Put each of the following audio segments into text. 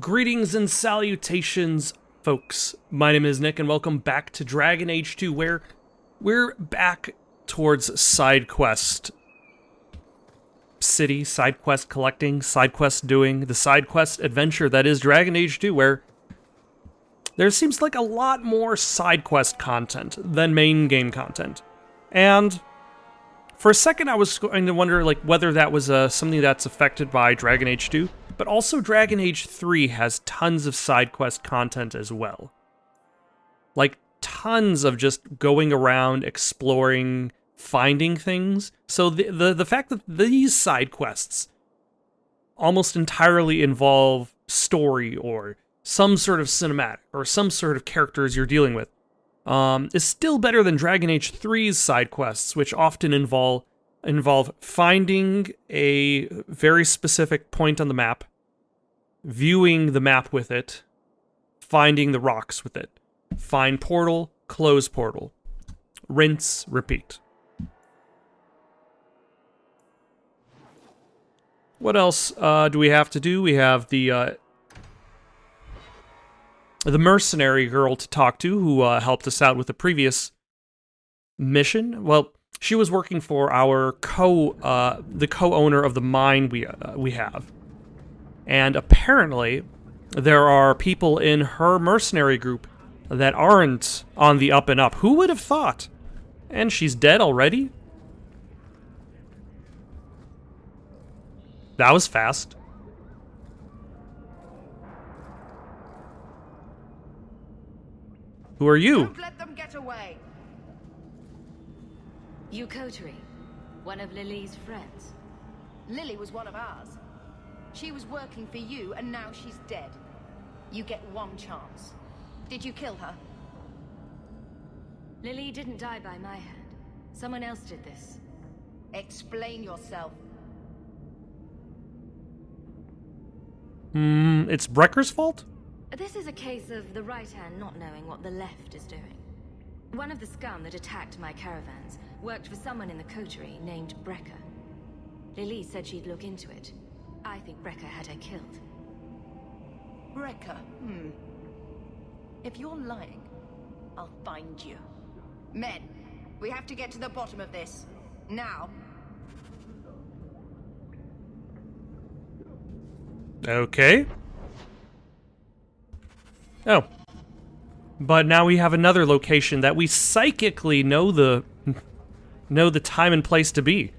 Greetings and salutations, folks. My name is Nick, and welcome back to Dragon Age 2, where we're back towards side quest city, side quest collecting, side quest doing, the side quest adventure that is Dragon Age 2, where there seems like a lot more side quest content than main game content. And for a second, I was going to wonder whether that was something that's affected by Dragon Age 2. But also Dragon Age 3 has tons of side quest content as well. Like, tons of just going around, exploring, finding things. So the fact that these side quests almost entirely involve story or some sort of cinematic or some sort of characters you're dealing with is still better than Dragon Age 3's side quests, which often involve finding a very specific point on the map, viewing the map with it, finding the rocks with it. Find portal, close portal. Rinse, repeat. What else do we have to do? We have the mercenary girl to talk to who helped us out with the previous mission. Well, she was working for our the co-owner of the mine we have. And apparently, there are people in her mercenary group that aren't on the up and up. Who would have thought? And she's dead already? That was fast. Who are you? Don't let them get away. You Coterie, one of Lily's friends. Lily was one of ours. She was working for you, and now she's dead. You get one chance. Did you kill her? Lily didn't die by my hand. Someone else did this. Explain yourself. It's Brecker's fault? This is a case of the right hand not knowing what the left is doing. One of the scum that attacked my caravans worked for someone in the coterie named Brecker. Lily said she'd look into it. I think Brecker had her killed. Brecker? If you're lying, I'll find you. Men, we have to get to the bottom of this. Now. Okay. Oh. But now we have another location that we psychically know the time and place to be.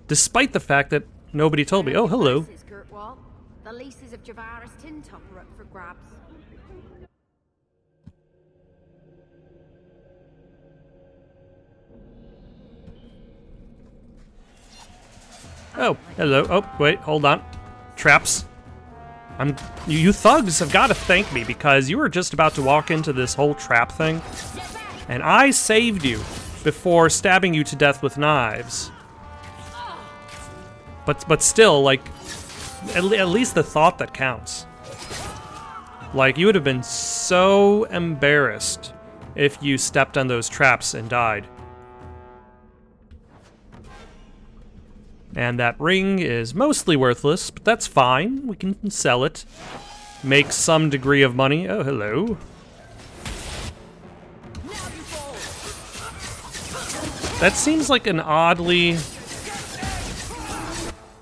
Despite the fact that nobody told me. Oh, hello. The leases of Javaris Tin Top are up for grabs. Oh, hello. Oh, wait, hold on. Traps. You thugs have got to thank me because you were just about to walk into this whole trap thing, and I saved you before stabbing you to death with knives. But still, like, at least the thought that counts. Like, you would have been so embarrassed if you stepped on those traps and died. And that ring is mostly worthless, but that's fine. We can sell it. Make some degree of money. Oh, hello. That seems like an oddly...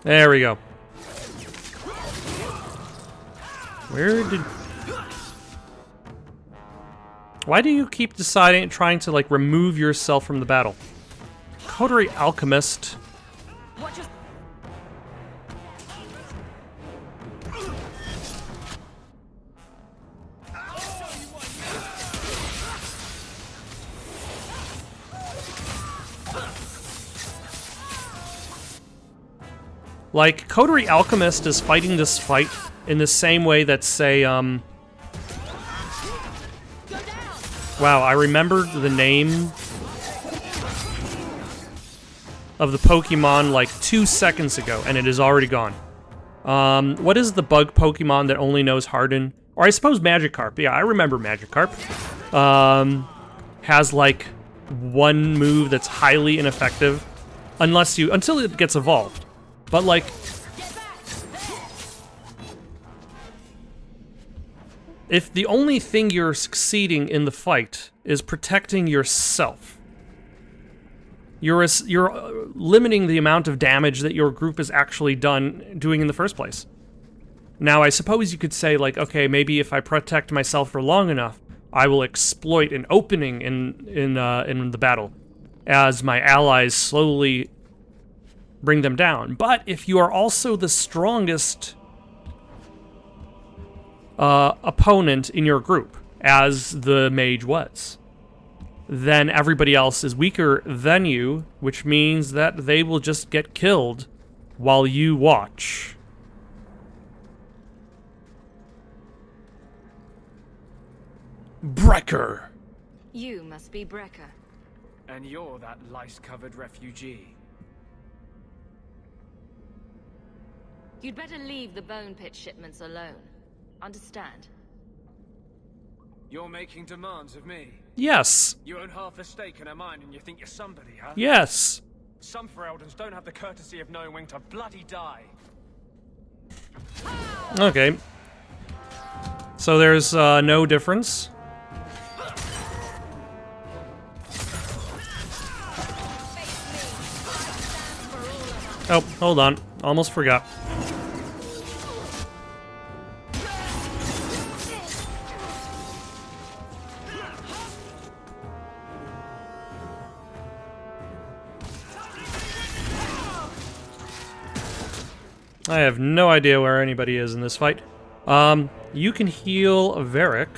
There we go. Why do you keep trying to, like, remove yourself from the battle? Coterie Alchemist. Like, Coterie Alchemist is fighting this fight in the same way that, say, Wow, I remembered the name of the Pokemon like 2 seconds ago, and it is already gone. What is the bug Pokemon that only knows Harden? Or I suppose Magikarp. Yeah, I remember Magikarp. Has like one move that's highly ineffective until it gets evolved. But like if the only thing you're succeeding in the fight is protecting yourself, you're limiting the amount of damage that your group is actually doing in the first place. Now, I suppose you could say, like, okay, maybe if I protect myself for long enough, I will exploit an opening in the battle as my allies slowly bring them down. But if you are also the strongest opponent in your group, as the mage was, then everybody else is weaker than you, which means that they will just get killed while you watch. Brecker! You must be Brecker. And you're that lice-covered refugee. You'd better leave the bone pit shipments alone. Understand? You're making demands of me. Yes. You own half a stake in a mine and you think you're somebody, huh? Yes. Some Fereldans don't have the courtesy of knowing when to bloody die. Okay. So there's no difference. Oh, hold on. Almost forgot. I have no idea where anybody is in this fight. You can heal Varric.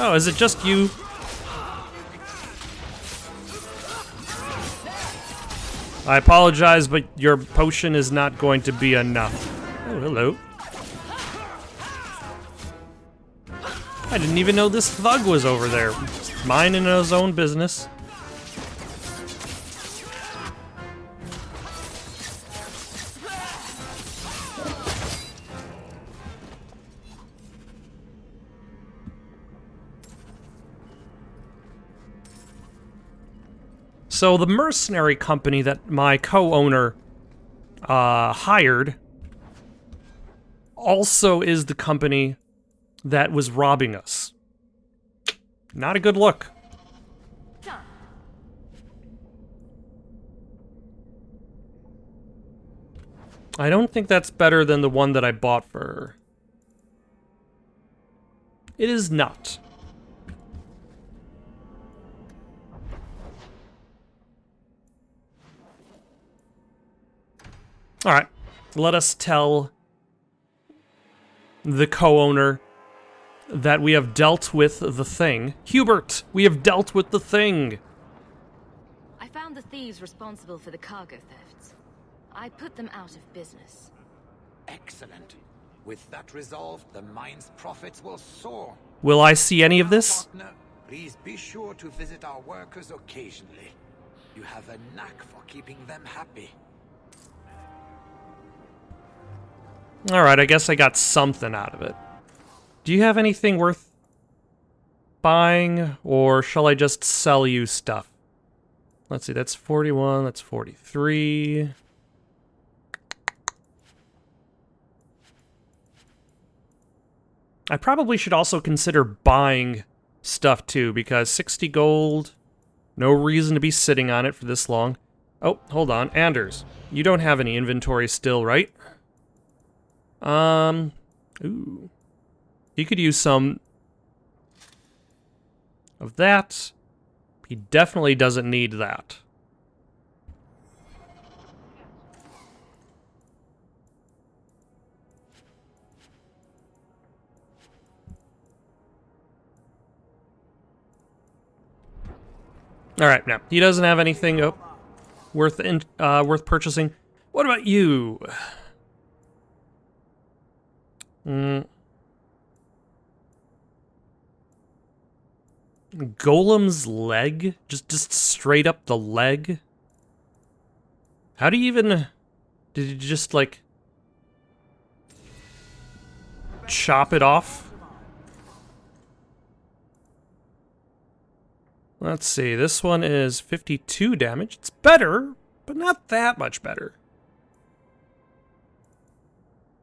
Oh, is it just you? I apologize, but your potion is not going to be enough. Oh, hello. I didn't even know this thug was over there, just minding his own business. So the mercenary company that my co-owner hired also is the company that was robbing us. Not a good look. I don't think that's better than the one that I bought for her. It is not. Alright, let us tell the co-owner that we have dealt with the thing. Hubert, we have dealt with the thing! I found the thieves responsible for the cargo thefts. I put them out of business. Excellent. With that resolved, the mine's profits will soar. Will I see any of this? Partner, please be sure to visit our workers occasionally. You have a knack for keeping them happy. Alright, I guess I got something out of it. Do you have anything worth buying, or shall I just sell you stuff? Let's see, that's 41, that's 43. I probably should also consider buying stuff too, because 60 gold, no reason to be sitting on it for this long. Oh, hold on, Anders, you don't have any inventory still, right? Ooh. He could use some of that. He definitely doesn't need that. Alright, no. He doesn't have anything worth purchasing. What about you? Golem's leg? Just straight up the leg? How do you even... Did you just, like... chop it off? Let's see, this one is 52 damage. It's better, but not that much better.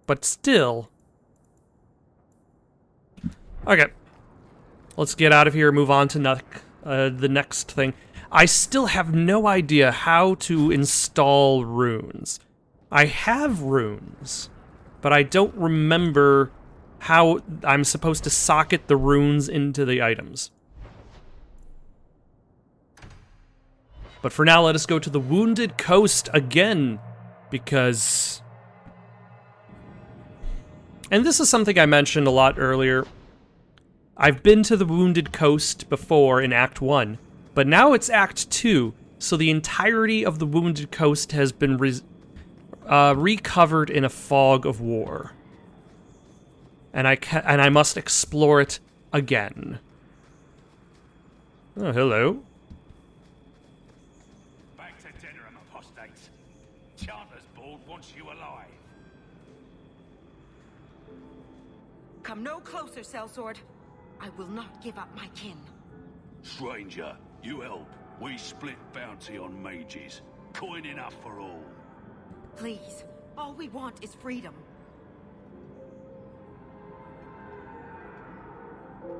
But still. Okay. Let's get out of here, move on to the next thing. I still have no idea how to install runes. I have runes, but I don't remember how I'm supposed to socket the runes into the items. But for now, let us go to the Wounded Coast again, because... And this is something I mentioned a lot earlier. I've been to the Wounded Coast before in Act 1, but now it's Act 2, so the entirety of the Wounded Coast has been recovered in a fog of war. And I must explore it again. Oh, hello. Back to dinner, apostates. Chanter's board wants you alive. Come no closer, Sellsword. I will not give up my kin. Stranger, you help. We split bounty on mages. Coin enough for all. Please, all we want is freedom.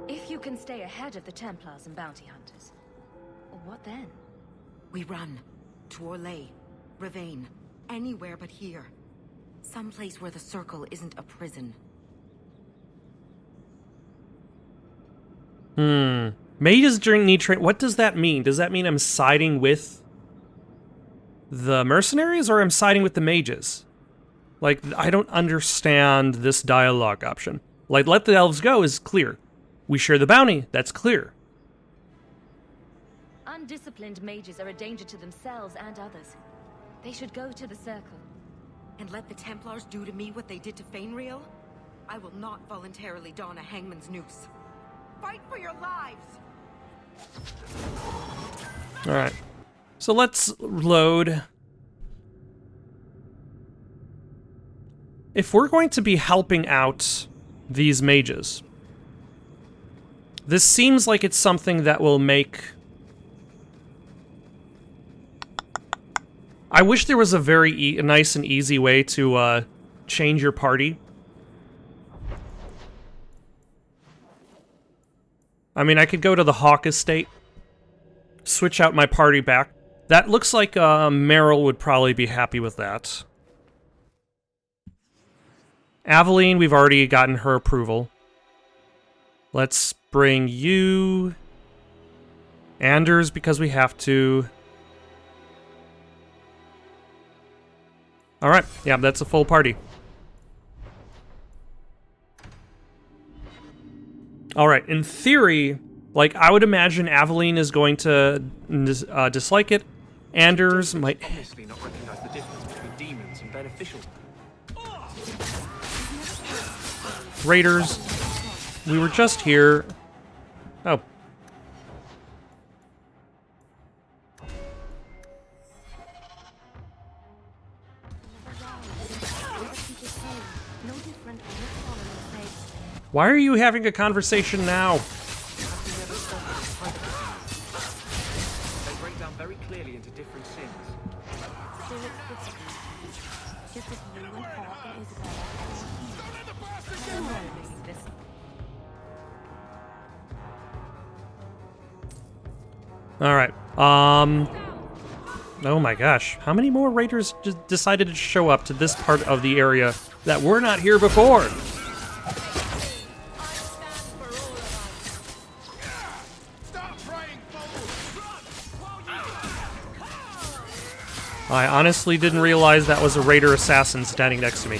If you can stay ahead of the Templars and bounty hunters, what then? We run. To Orlais, Ravane, anywhere but here. Someplace where the Circle isn't a prison. Mages during need train. What does that mean? Does that mean I'm siding with the mercenaries or I'm siding with the mages? Like, I don't understand this dialogue option. Like, let the elves go is clear. We share the bounty, that's clear. Undisciplined mages are a danger to themselves and others. They should go to the Circle. And let the Templars do to me what they did to Fainriel? I will not voluntarily don a hangman's noose. Fight for your lives! Alright. So let's load. If we're going to be helping out these mages, this seems like it's something that will make... I wish there was a very nice and easy way to change your party. I mean, I could go to the Hawk Estate, switch out my party back. That looks like Meryl would probably be happy with that. Aveline, we've already gotten her approval. Let's bring you... Anders, because we have to. Alright, yeah, that's a full party. Alright, in theory, like, I would imagine Aveline is going to dislike it. Anders might... Honestly not recognize the difference between demons and beneficial. Raiders, we were just here. Oh. Why are you having a conversation now? They break down very clearly into different sins. Alright, oh my gosh, how many more raiders just decided to show up to this part of the area that were not here before? I honestly didn't realize that was a raider assassin standing next to me.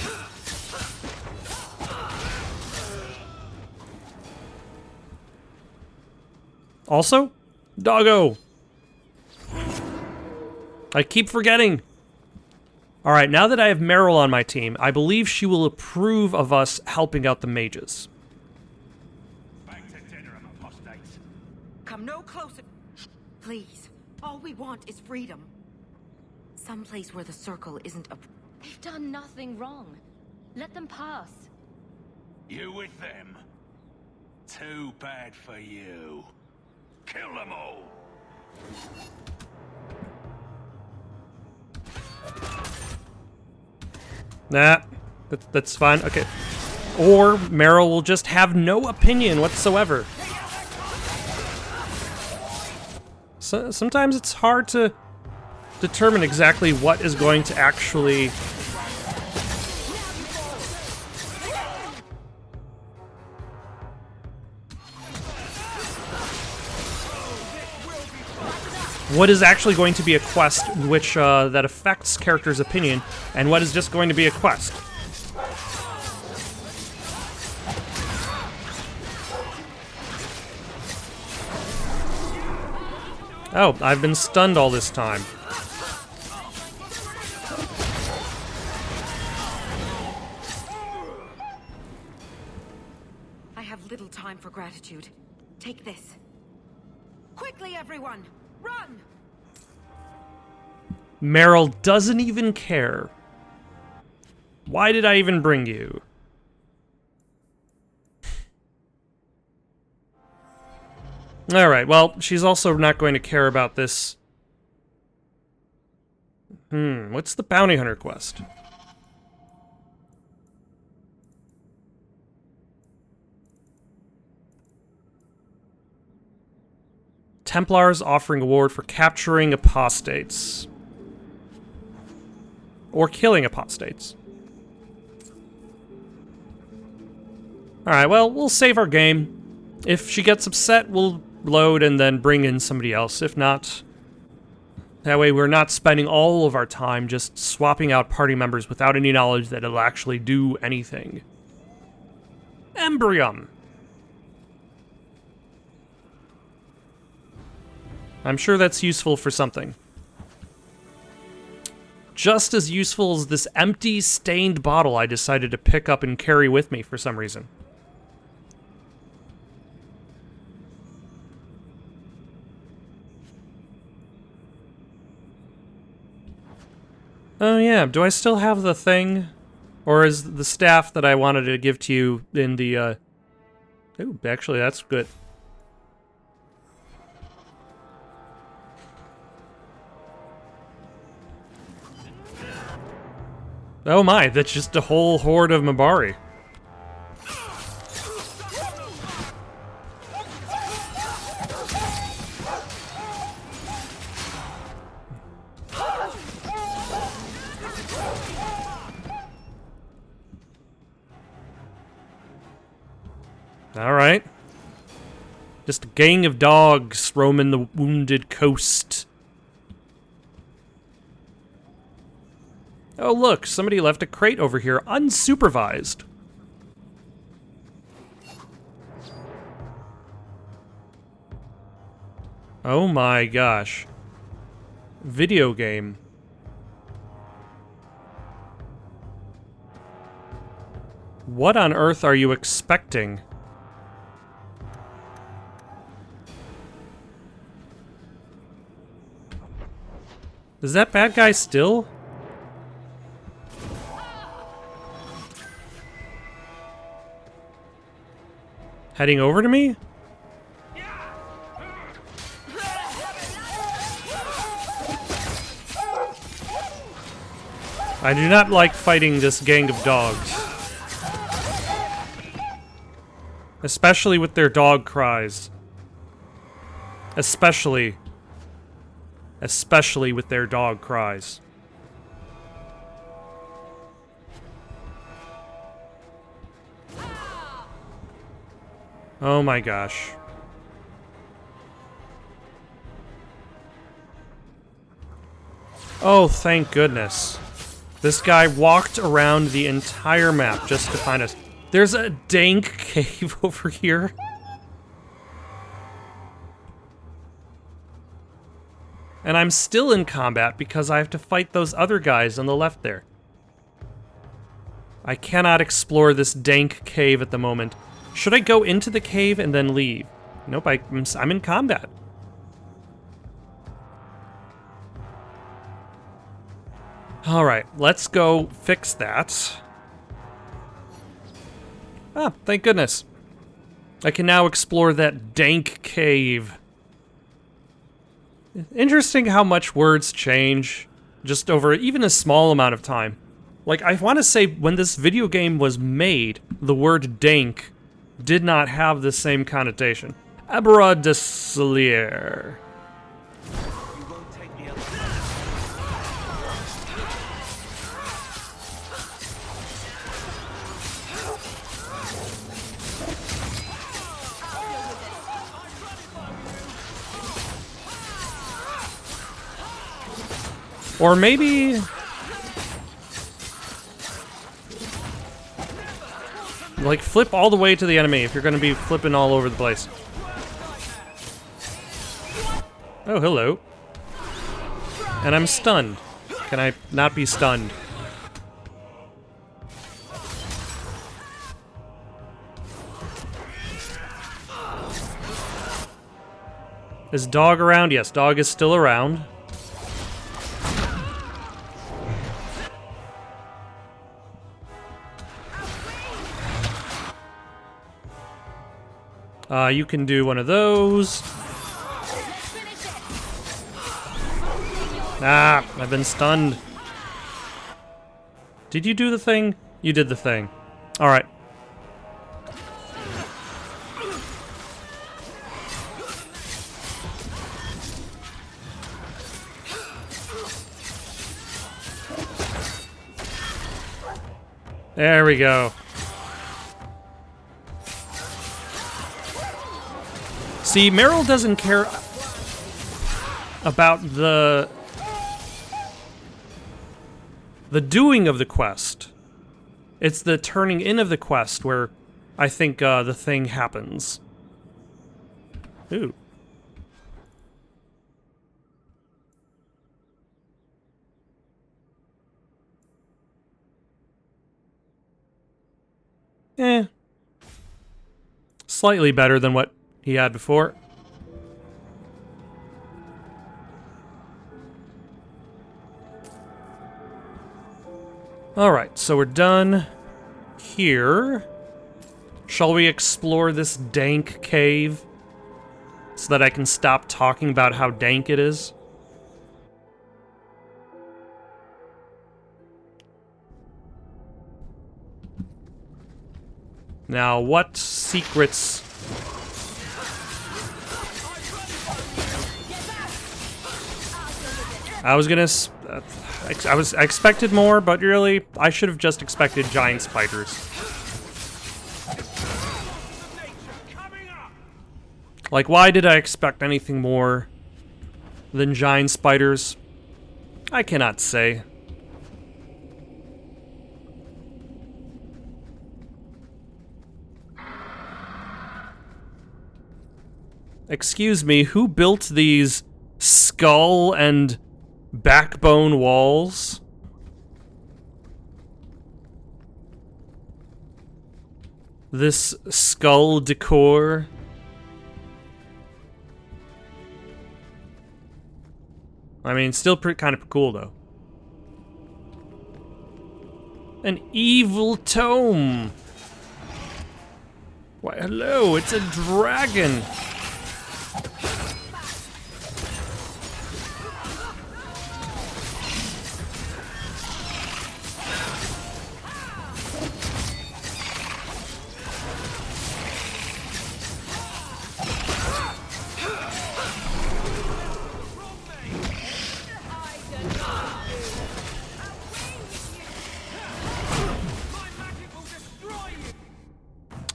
Also, doggo! I keep forgetting. Alright, now that I have Meryl on my team, I believe she will approve of us helping out the mages. Back to dinner, apostates. Come no closer. Please, all we want is freedom. Someplace where the Circle isn't a... They've done nothing wrong. Let them pass. You with them? Too bad for you. Kill them all. Nah, that's fine. Okay. Or Meryl will just have no opinion whatsoever. So, sometimes it's hard to determine exactly what is going to actually... what is actually going to be a quest which that affects character's opinion, and what is just going to be a quest. Oh, I've been stunned all this time. I have little time for gratitude. Take this. Quickly, everyone! Run! Meryl doesn't even care. Why did I even bring you? Alright, well, she's also not going to care about this. What's the bounty hunter quest? Templars offering award for capturing apostates. Or killing apostates. Alright, well, we'll save our game. If she gets upset, we'll load and then bring in somebody else. If not, that way we're not spending all of our time just swapping out party members without any knowledge that it'll actually do anything. Embryum. I'm sure that's useful for something. Just as useful as this empty, stained bottle I decided to pick up and carry with me for some reason. Oh yeah, do I still have the thing? Or is the staff that I wanted to give to you in the, Ooh, actually that's good. Oh my, that's just a whole horde of Mabari. Alright. Just a gang of dogs roaming the wounded coast. Oh look, somebody left a crate over here, unsupervised. Oh my gosh. Video game. What on earth are you expecting? Is that bad guy still? Heading over to me? I do not like fighting this gang of dogs. Especially with their dog cries. Especially with their dog cries. Oh my gosh. Oh, thank goodness. This guy walked around the entire map just to find us. There's a dank cave over here. And I'm still in combat because I have to fight those other guys on the left there. I cannot explore this dank cave at the moment. Should I go into the cave and then leave? Nope, I'm in combat. Alright, let's go fix that. Ah, thank goodness. I can now explore that dank cave. Interesting how much words change just over even a small amount of time. Like, I want to say when this video game was made, the word dank did not have the same connotation. Abra de Salier. Or maybe... like, flip all the way to the enemy if you're gonna be flipping all over the place. Oh, hello. And I'm stunned. Can I not be stunned? Is Dog around? Yes, Dog is still around. You can do one of those. Ah, I've been stunned. Did you do the thing? You did the thing. Alright. There we go. See, Meryl doesn't care about the doing of the quest. It's the turning in of the quest where I think the thing happens. Ooh. Slightly better than what he had before. Alright, so we're done here. Shall we explore this dank cave so that I can stop talking about how dank it is? Now, what secrets... I expected more, but really, I should have just expected giant spiders. Like, why did I expect anything more than giant spiders? I cannot say. Excuse me, who built these skull and backbone walls? This skull decor? I mean, still kind of cool, though. An evil tome! Why, hello, it's a dragon!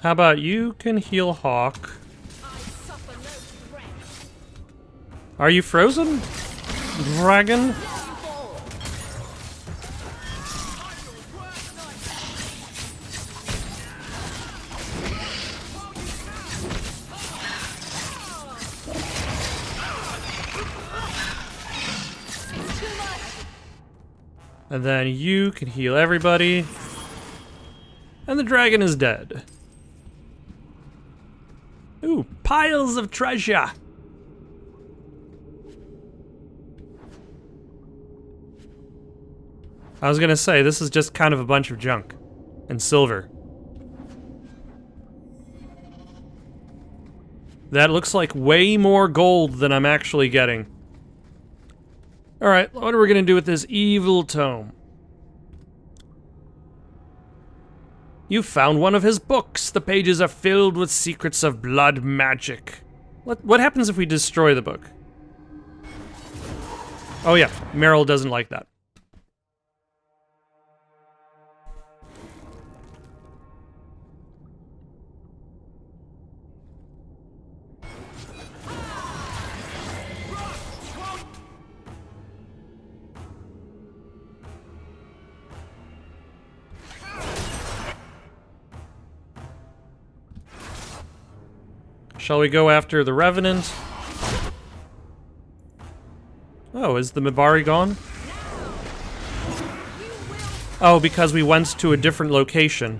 How about you can heal Hawk? Are you frozen? Dragon? And then you can heal everybody. And the dragon is dead. Ooh, piles of treasure! I was gonna say, this is just kind of a bunch of junk. And silver. That looks like way more gold than I'm actually getting. Alright, what are we gonna do with this evil tome? You found one of his books. The pages are filled with secrets of blood magic. What happens if we destroy the book? Oh yeah, Meryl doesn't like that. Shall we go after the Revenant? Oh, is the Mibari gone? Oh, because we went to a different location.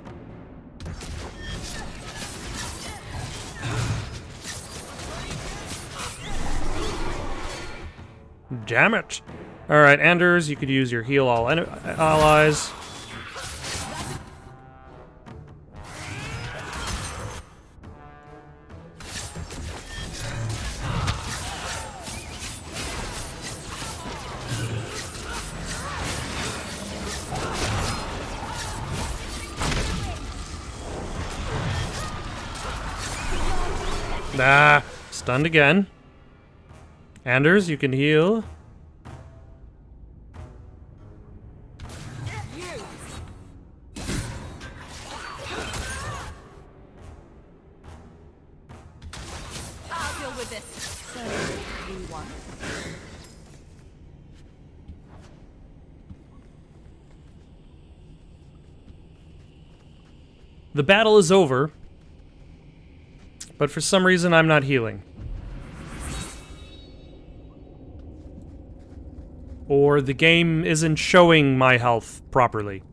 Damn it. Alright, Anders, you could use your heal all allies. Nah, stunned again. Anders, you can heal. I'll deal with this. So, you won. The battle is over, but for some reason I'm not healing. Or the game isn't showing my health properly.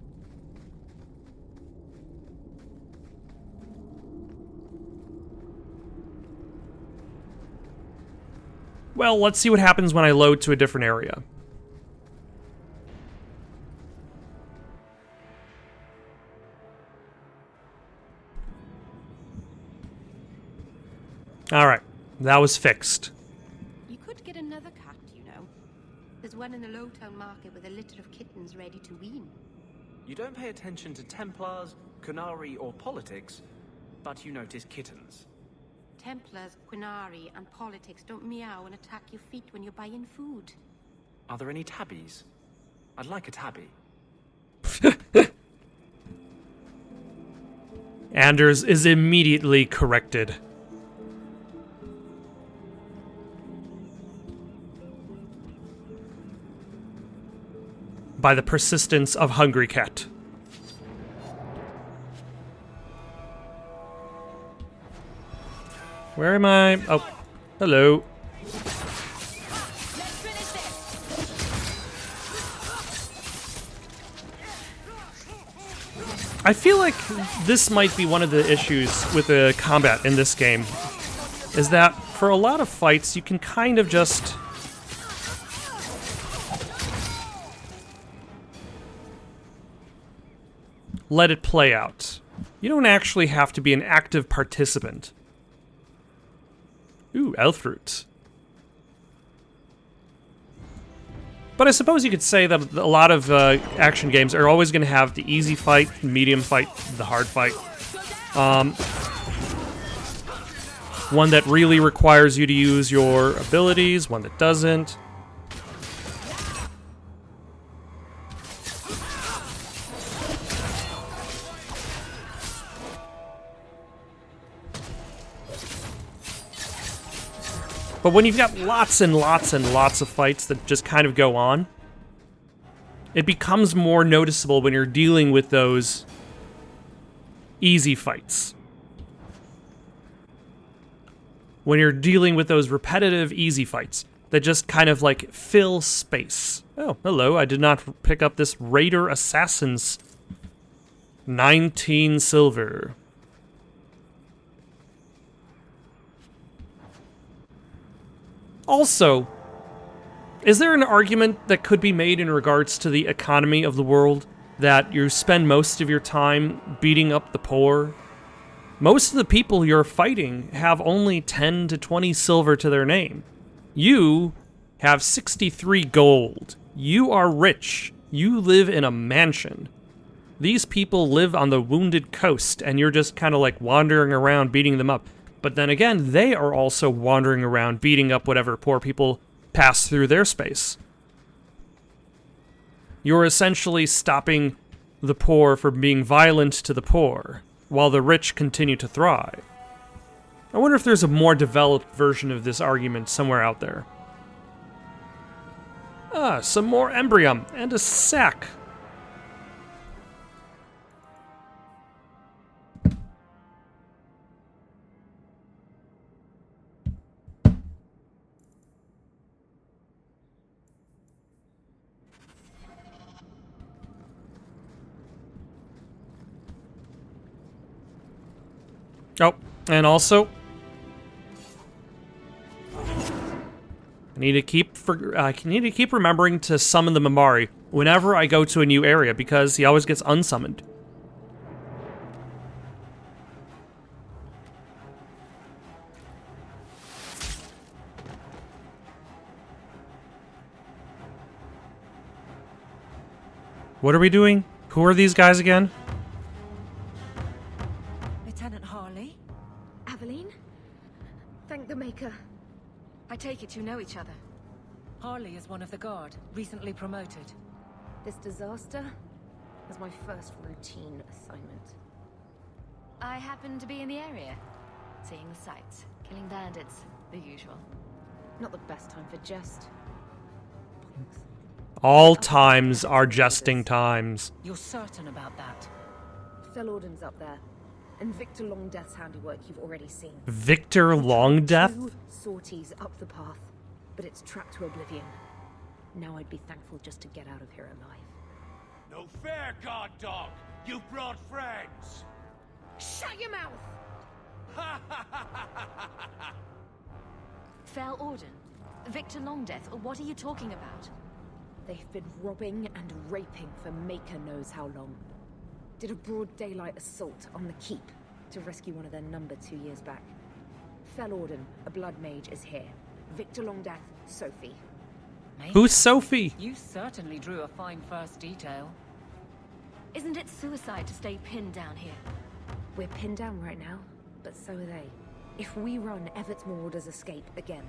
Well, let's see what happens when I load to a different area. Alright, that was fixed. You could get another cat, you know. There's one in the Lowtown market with a litter of kittens ready to wean. You don't pay attention to Templars, Qunari, or politics, but you notice kittens. Templars, Qunari, and politics don't meow and attack your feet when you're buying food. Are there any tabbies? I'd like a tabby. Anders is immediately corrected. By the persistence of Hungry Cat. Where am I? Oh, hello. I feel like this might be one of the issues with the combat in this game, is that for a lot of fights you can kind of just let it play out. You don't actually have to be an active participant. Ooh, elf root. But I suppose you could say that a lot of action games are always going to have the easy fight, the medium fight, the hard fight. One that really requires you to use your abilities, one that doesn't. But when you've got lots and lots and lots of fights that just kind of go on, it becomes more noticeable when you're dealing with those easy fights. When you're dealing with those repetitive easy fights that just kind of like fill space. Oh, hello, I did not pick up this Raider Assassin's 19 silver. Also, is there an argument that could be made in regards to the economy of the world that you spend most of your time beating up the poor? Most of the people you're fighting have only 10 to 20 silver to their name. You have 63 gold. You are rich. You live in a mansion. These people live on the Wounded Coast, and you're just kind of like wandering around beating them up. But then again, they are also wandering around beating up whatever poor people pass through their space. You're essentially stopping the poor from being violent to the poor, while the rich continue to thrive. I wonder if there's a more developed version of this argument somewhere out there. Ah, some more embryum and a sack. Oh, and also, I need to keep remembering to summon the Mamari whenever I go to a new area, because he always gets unsummoned. What are we doing? Who are these guys again? Lieutenant Harley? Aveline? Thank the Maker. I take it you know each other. Harley is one of the guard, recently promoted. This disaster was my first routine assignment. I happen to be in the area, seeing the sights, killing bandits, the usual. Not the best time for jest. All times are jesting times. You're certain about that? Felorden's up there, and Victor Longdeath's handiwork you've already seen. Victor Longdeath? 2 sorties up the path, but it's trapped to oblivion. Now I'd be thankful just to get out of here alive. No fair, guard dog! You brought friends! Shut your mouth! Fel Orden? Victor Longdeath, what are you talking about? They've been robbing and raping for Maker knows how long. Did a broad daylight assault on the keep to rescue one of their number 2 years back. Fel Orden, a blood mage, is here. Victor Longdeath, Sophie. Who's Sophie? You certainly drew a fine first detail. Isn't it suicide to stay pinned down here? We're pinned down right now, but so are they. If we run, Evert's marauders escape again.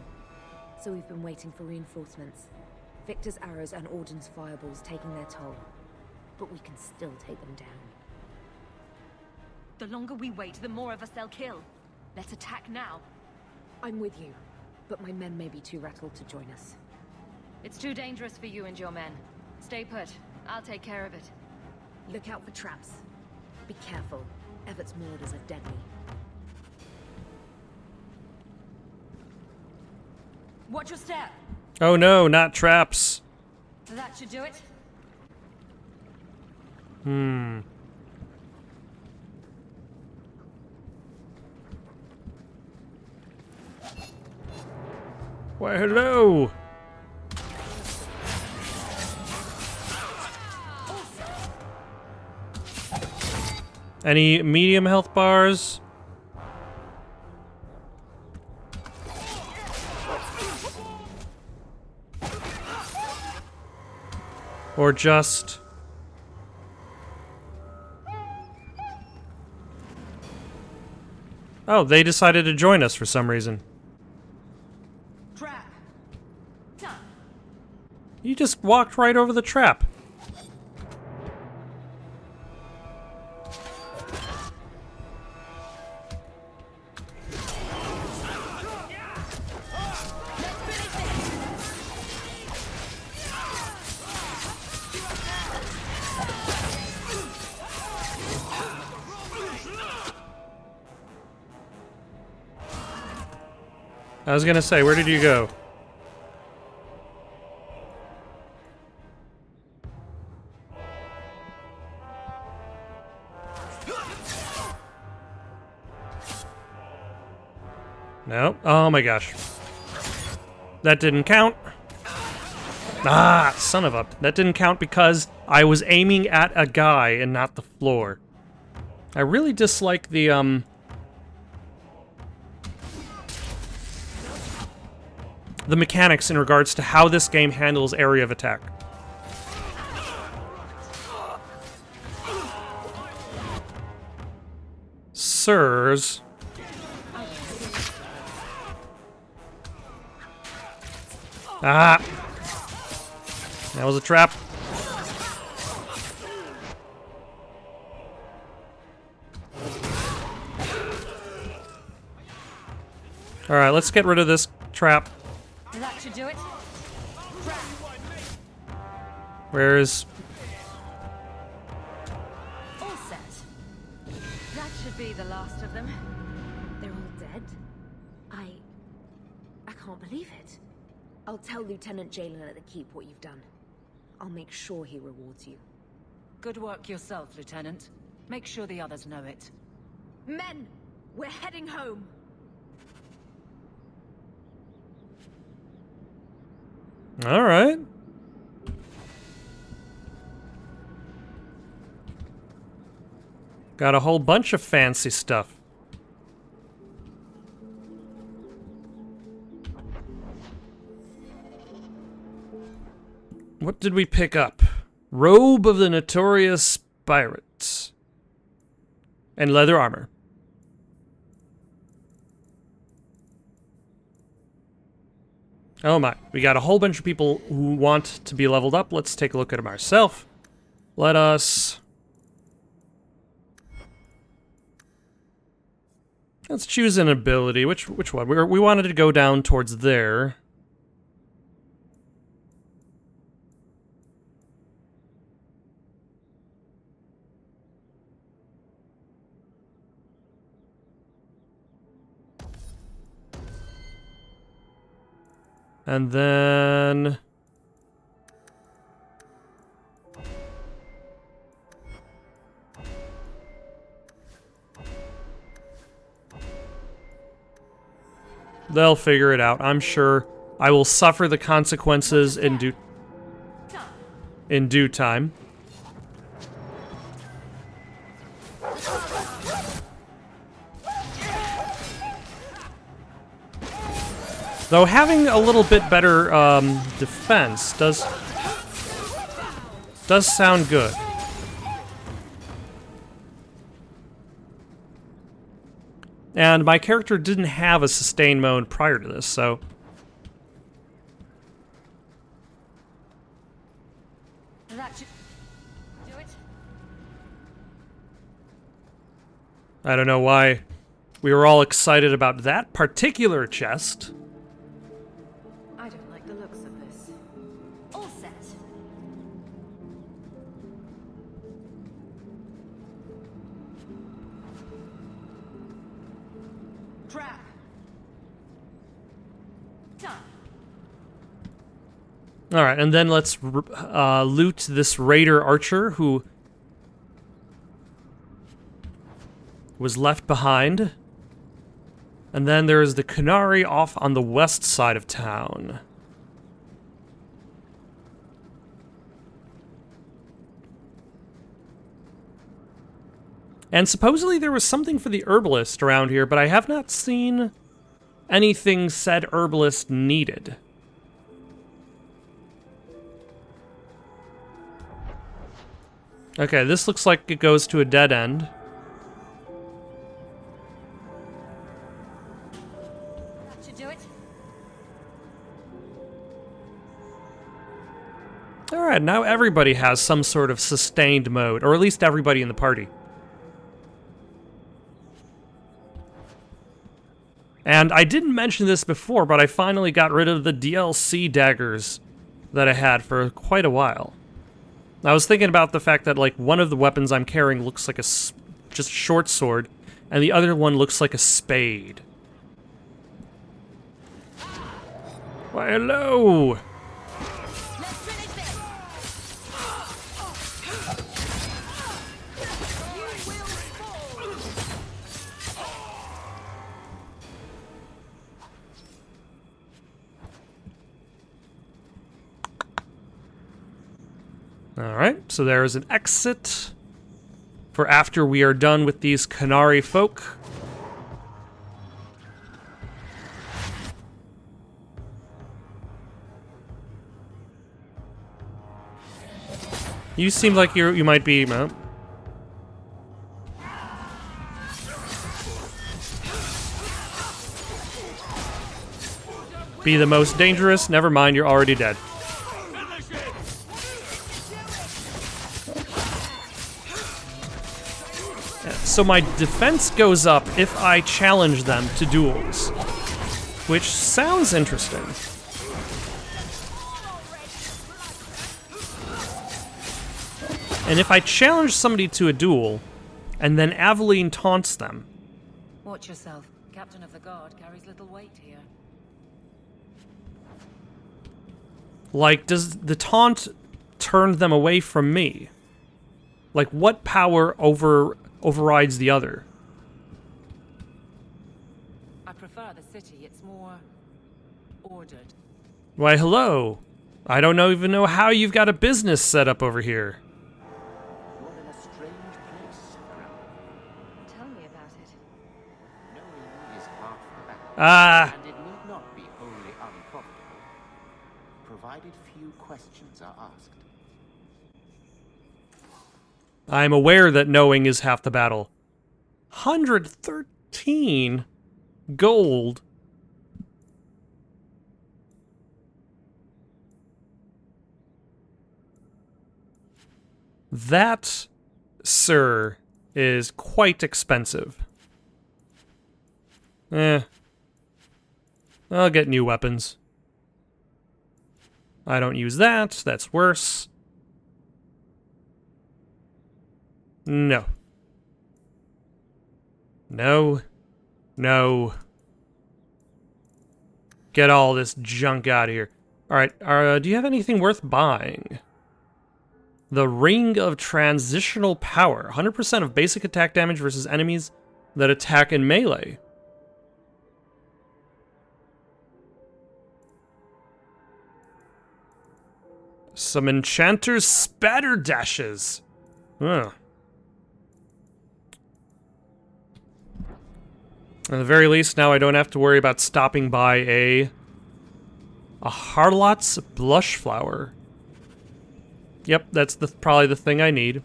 So we've been waiting for reinforcements. Victor's arrows and Orden's fireballs taking their toll. But we can still take them down. The longer we wait, the more of us they'll kill. Let's attack now. I'm with you, but my men may be too rattled to join us. It's too dangerous for you and your men. Stay put. I'll take care of it. Look out for traps. Be careful. Evert's marauders are deadly. Watch your step. Oh no, not traps. That should do it. Why, hello. Any medium health bars? Or just... Oh, they decided to join us for some reason. Trap! You just walked right over the trap. I was gonna say, where did you go? No? Oh my gosh. That didn't count. Ah, son of a... That didn't count because I was aiming at a guy and not the floor. I really dislike the, the mechanics in regards to how this game handles area of attack. Sirs. Ah! That was a trap. Alright, let's get rid of this trap. That should do it. Where's... All set. That should be the last of them. They're all dead? I can't believe it. I'll tell Lieutenant Jalen at the Keep what you've done. I'll make sure he rewards you. Good work yourself, Lieutenant. Make sure the others know it. Men! We're heading home! Alright. Got a whole bunch of fancy stuff. What did we pick up? Robe of the Notorious Pirates. And leather armor. Oh my, we got a whole bunch of people who want to be leveled up. Let's take a look at them ourselves. Let us... Let's choose an ability. Which one? We wanted to go down towards there. And then... They'll figure it out. I'm sure I will suffer the consequences in due time. Though having a little bit better defense does sound good. And my character didn't have a sustain mode prior to this, so... That should do it. I don't know why we were all excited about that particular chest. I don't like the looks of this. All set. Trap! Done. Alright, and then let's loot this Raider Archer who was left behind. And then there is the Canary off on the west side of town. And supposedly there was something for the herbalist around here, but I have not seen anything said herbalist needed. Okay, this looks like it goes to a dead end. That should do it. Alright, now everybody has some sort of sustained mode, or at least everybody in the party. And I didn't mention this before, but I finally got rid of the DLC daggers that I had for quite a while. I was thinking about the fact that, like, one of the weapons I'm carrying looks like a just short sword, and the other one looks like a spade. Why, hello! Let's finish this. You will fall. Alright, so there is an exit for after we are done with these Canary folk. You seem like you might be... be the most dangerous? Never mind, you're already dead. So my defense goes up if I challenge them to duels, which sounds interesting. And if I challenge somebody to a duel, and then Aveline taunts them... Watch yourself. Captain of the Guard carries little weight here. Like, does the taunt turn them away from me? Like, what power overrides the other? I prefer the city. It's more ordered. Why, hello. I don't even know how you've got a business set up over here. You're in a strange place, Tell me about it. knowing is half the battle. Ah, And it need not be wholly unprofitable, provided few questions are asked. I'm aware that knowing is half the battle. 113 gold. That, sir, is quite expensive. I'll get new weapons. I don't use that. That's worse. No. No. No. Get all this junk out of here. Alright, do you have anything worth buying? The Ring of Transitional Power. 100% of basic attack damage versus enemies that attack in melee. Some Enchanter's Spatter Dashes. Huh. At the very least, now I don't have to worry about stopping by a Harlot's Blush Flower. Yep, that's probably the thing I need.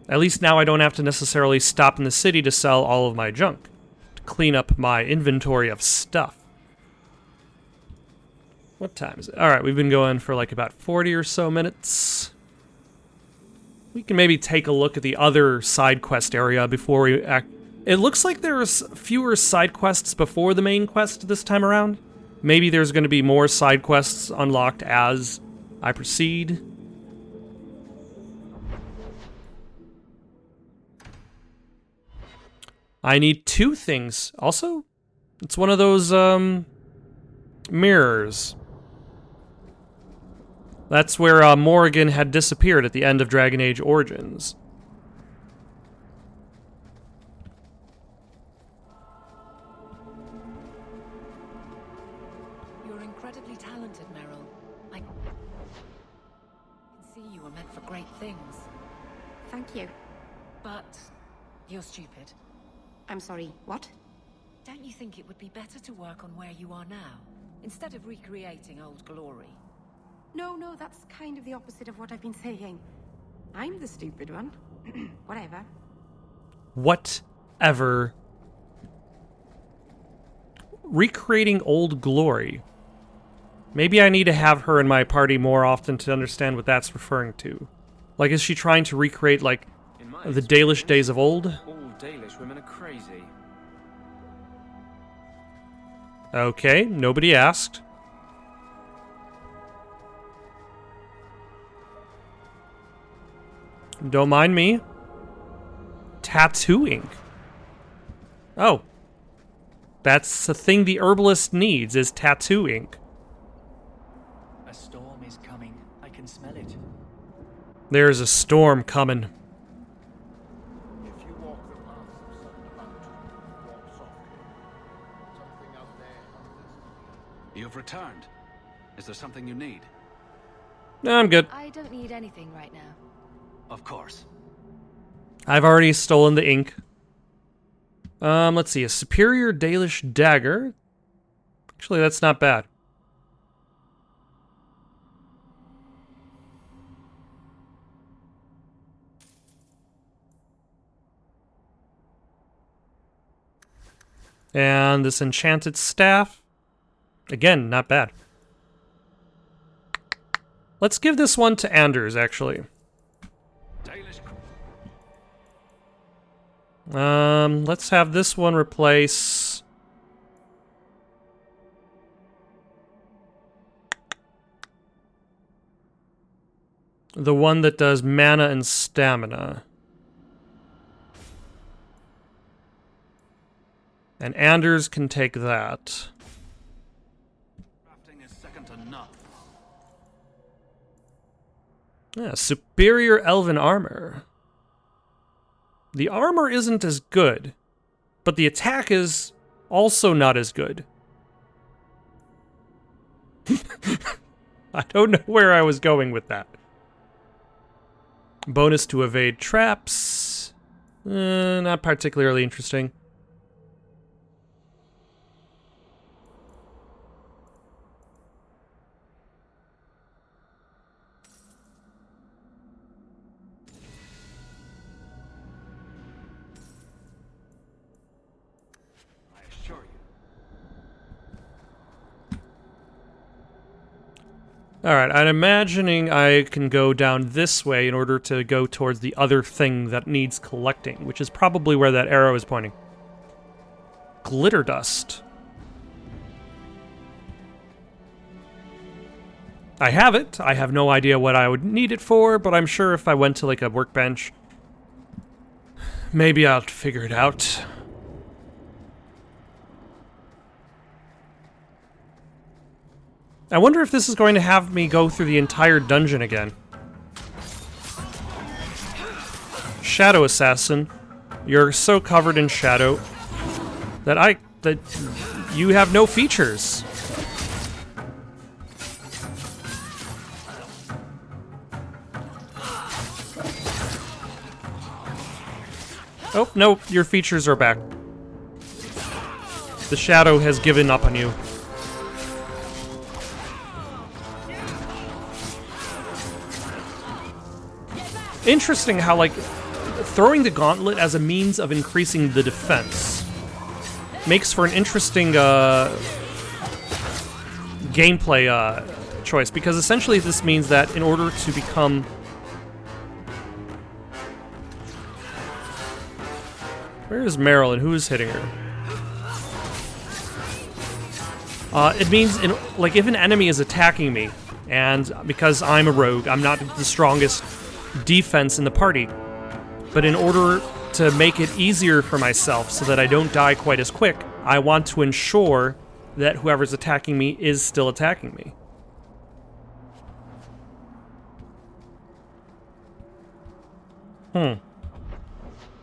At least now I don't have to necessarily stop in the city to sell all of my junk. To clean up my inventory of stuff. What time is it? Alright, we've been going for like about 40 or so minutes. We can maybe take a look at the other side quest area before we act. It looks like there's fewer side quests before the main quest this time around. Maybe there's going to be more side quests unlocked as I proceed. I need 2 things. Also, it's one of those, mirrors. That's where Morrigan had disappeared at the end of Dragon Age Origins. You're incredibly talented, Meryl. I can see you were meant for great things. Thank you. But you're stupid. I'm sorry, what? Don't you think it would be better to work on where you are now, instead of recreating old glory? No, that's kind of the opposite of what I've been saying. I'm the stupid one. Whatever. Whatever. Recreating old glory. Maybe I need to have her in my party more often to understand what that's referring to. Like, is she trying to recreate, like, the Dalish days of old? All Dalish women are crazy. Okay, nobody asked. Don't mind me. Tattoo ink. Oh. That's the thing the herbalist needs, is tattoo ink. A storm is coming. I can smell it. There's a storm coming. If you walk the paths of Thunder Mountain, walk softly. Something out there hunters. You've returned. Is there something you need? No, I'm good. I don't need anything right now. Of course. I've already stolen the ink. Let's see. A superior Dalish dagger. Actually, that's not bad. And this enchanted staff. Again, not bad. Let's give this one to Anders, actually. Let's have this one replace... the one that does mana and stamina. And Anders can take that. Crafting is second to none. Yeah, superior elven armor. The armor isn't as good, but the attack is also not as good. I don't know where I was going with that. Bonus to evade traps. Not particularly interesting. Alright, I'm imagining I can go down this way in order to go towards the other thing that needs collecting, which is probably where that arrow is pointing. Glitter dust. I have it. I have no idea what I would need it for, but I'm sure if I went to like a workbench, maybe I'll figure it out. I wonder if this is going to have me go through the entire dungeon again. Shadow Assassin. You're so covered in shadow that you have no features. Oh, no, your features are back. The shadow has given up on you. Interesting how, like, throwing the gauntlet as a means of increasing the defense makes for an interesting gameplay choice, because essentially this means that in order to become... Where is Meryl and who is hitting her? It means, like, if an enemy is attacking me, and because I'm a rogue, I'm not the strongest defense in the party, but in order to make it easier for myself so that I don't die quite as quick, I want to ensure that whoever's attacking me is still attacking me.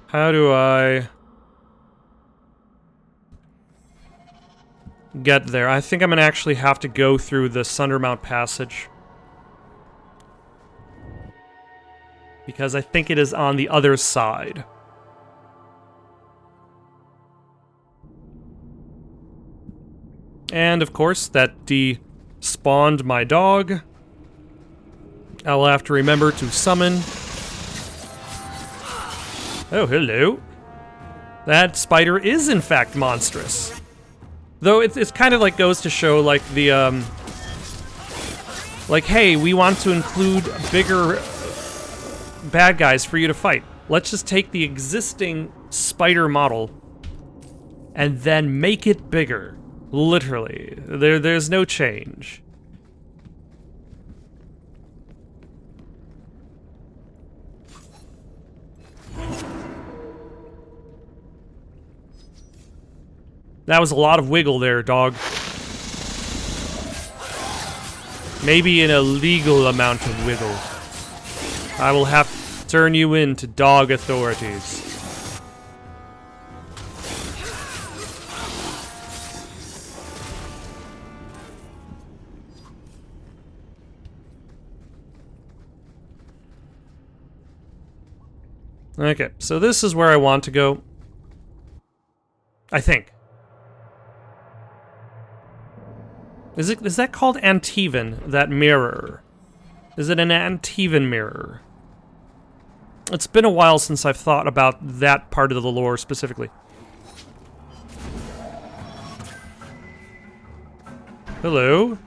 How do I get there? I think I'm gonna actually have to go through the Sundermount Passage, because I think it is on the other side. And of course, that despawned my dog. I will have to remember to summon. Oh, hello. That spider is in fact monstrous. Though it's kind of like goes to show, like, the, like, hey, we want to include bigger bad guys for you to fight. Let's just take the existing spider model and then make it bigger. Literally. There's no change. That was a lot of wiggle there, dog. Maybe an illegal amount of wiggle. I will have to turn you in to dog authorities. Okay, so this is where I want to go. I think. Is that called Antivan, that mirror? Is it an Antivan mirror? It's been a while since I've thought about that part of the lore specifically. Hello.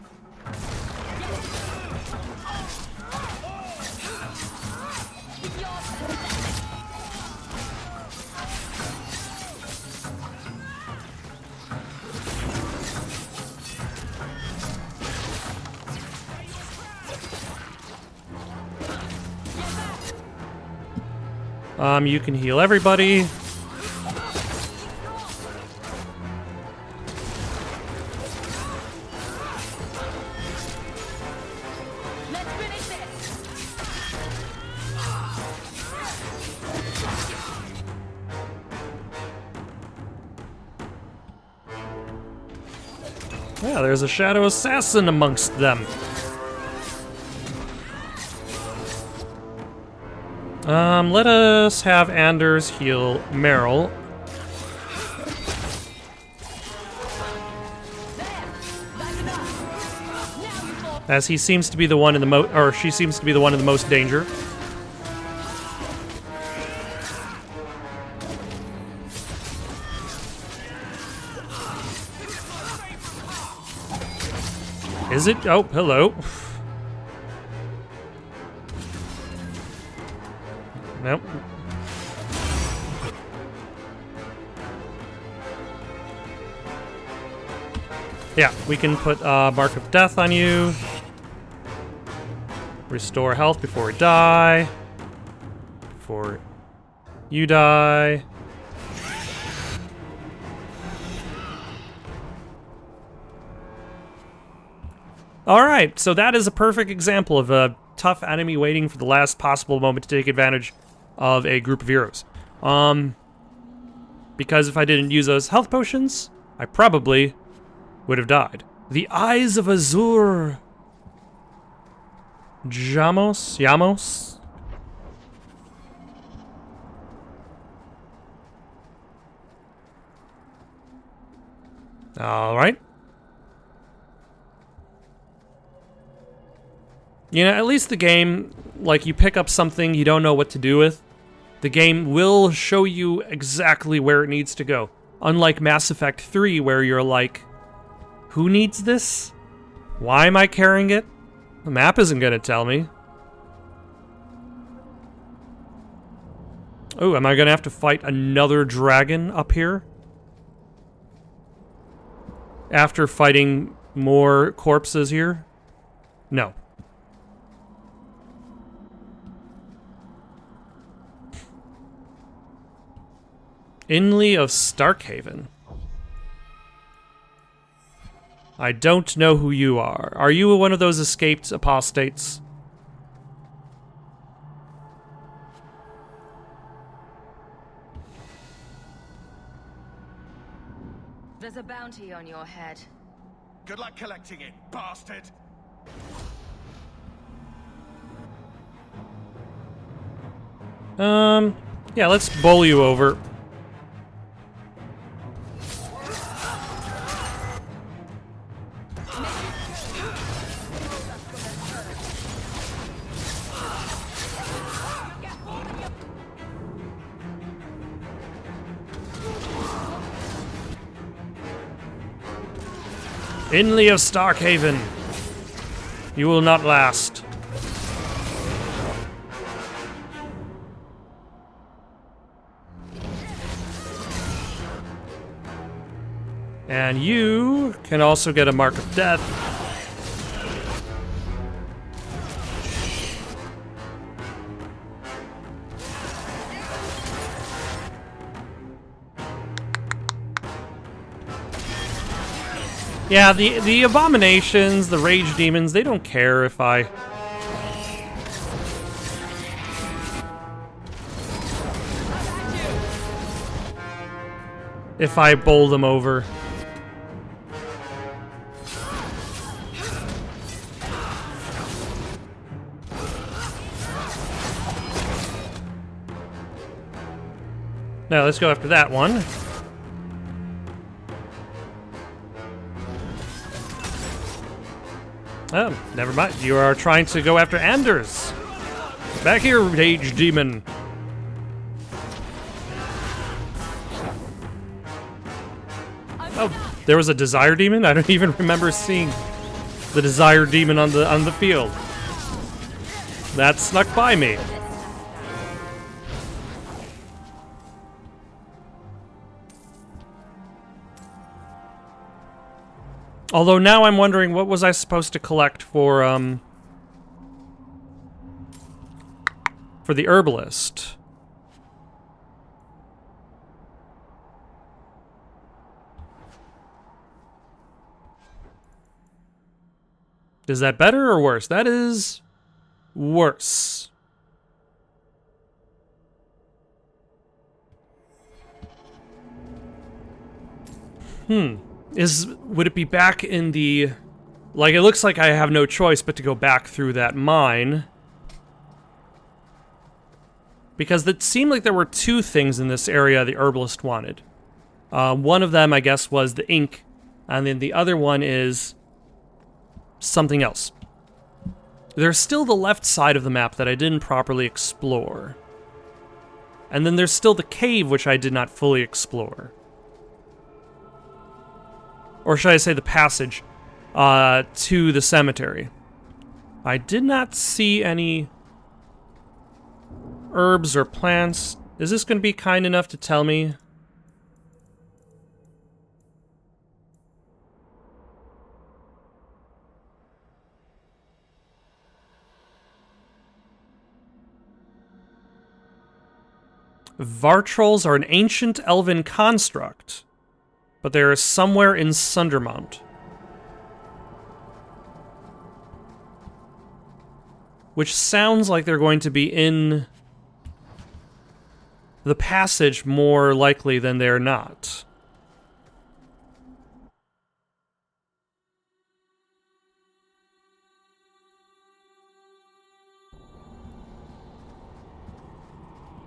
You can heal everybody. Yeah, there's a shadow assassin amongst them. Let us have Anders heal Meryl. As he seems to be the one in the or she seems to be the one in the most danger. Is it? Oh, hello. Nope. Yeah, we can put Mark of Death on you. Restore health before we die. Before you die. Alright, so that is a perfect example of a tough enemy waiting for the last possible moment to take advantage of a group of heroes. Because if I didn't use those health potions, I probably would have died. The Eyes of Azur. Yamos? Alright. You know, at least the game, like, you pick up something you don't know what to do with, the game will show you exactly where it needs to go. Unlike Mass Effect 3, where you're like, who needs this? Why am I carrying it? The map isn't gonna tell me. Oh, am I gonna have to fight another dragon up here? After fighting more corpses here? No. Inley of Starkhaven. I don't know who you are. Are you one of those escaped apostates? There's a bounty on your head. Good luck collecting it, bastard! Yeah, let's bowl you over. Inley of Starkhaven, you will not last. And you can also get a Mark of Death. Yeah, the abominations, the rage demons, they don't care if I... if I bowl them over. Now let's go after that one. Oh, never mind. You are trying to go after Anders. Back here, Rage Demon. Oh, There was a desire demon? I don't even remember seeing the desire demon on the field. That snuck by me. Although now I'm wondering, what was I supposed to collect for the herbalist? Is that better or worse? That is worse. Would it be back in the... Like, it looks like I have no choice but to go back through that mine. Because it seemed like there were two things in this area the herbalist wanted. One of them, I guess, was the ink, and then the other one is something else. There's still the left side of the map that I didn't properly explore. And then there's still the cave, which I did not fully explore. Or should I say the passage to the cemetery. I did not see any herbs or plants. Is this going to be kind enough to tell me? Vartrolls are an ancient elven construct, but they are somewhere in Sundermount. Which sounds like they're going to be in the passage more likely than they're not.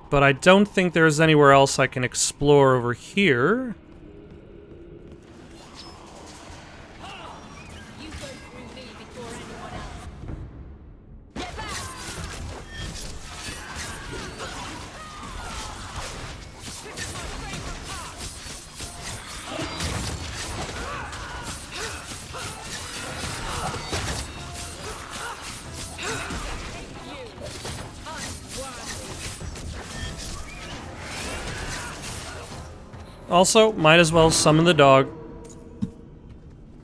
But I don't think there's anywhere else I can explore over here. Also, might as well summon the dog.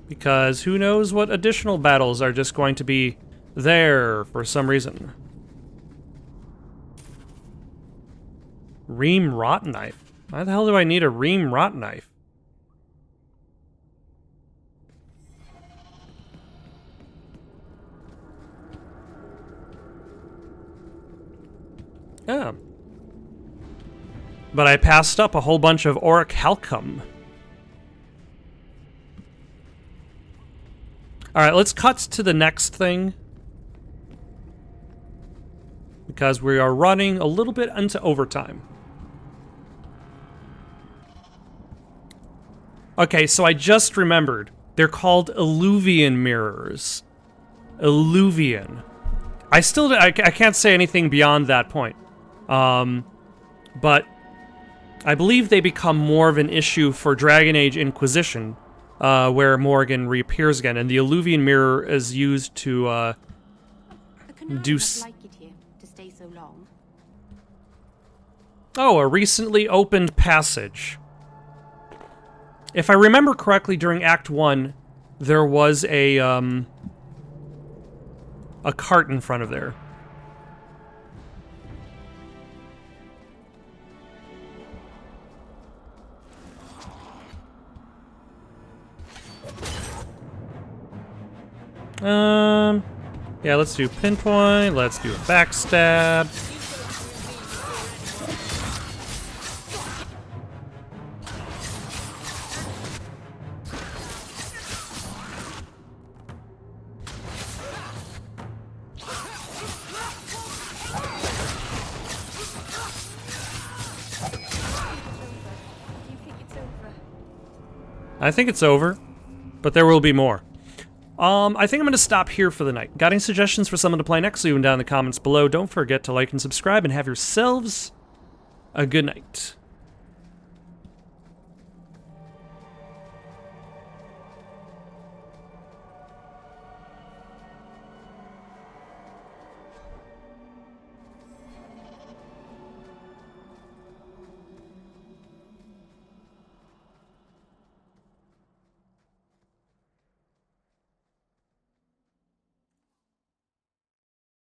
Because who knows what additional battles are just going to be there for some reason. Ream Rot Knife. Why the hell do I need a Ream Rot Knife? Yeah. But I passed up a whole bunch of Auric Halcum. Alright, let's cut to the next thing. Because we are running a little bit into overtime. Okay, so I just remembered. They're called Illuvian mirrors. Illuvian. I can't say anything beyond that point. But I believe they become more of an issue for Dragon Age Inquisition, where Morrigan reappears again, and the Illuvian mirror is used to do. Oh, a recently opened passage. If I remember correctly, during Act 1, there was a cart in front of there. Yeah, let's do pinpoint, let's do a backstab. I think it's over, but there will be more. I think I'm going to stop here for the night. Got any suggestions for someone to play next? Leave them down in the comments below. Don't forget to like and subscribe, and have yourselves a good night.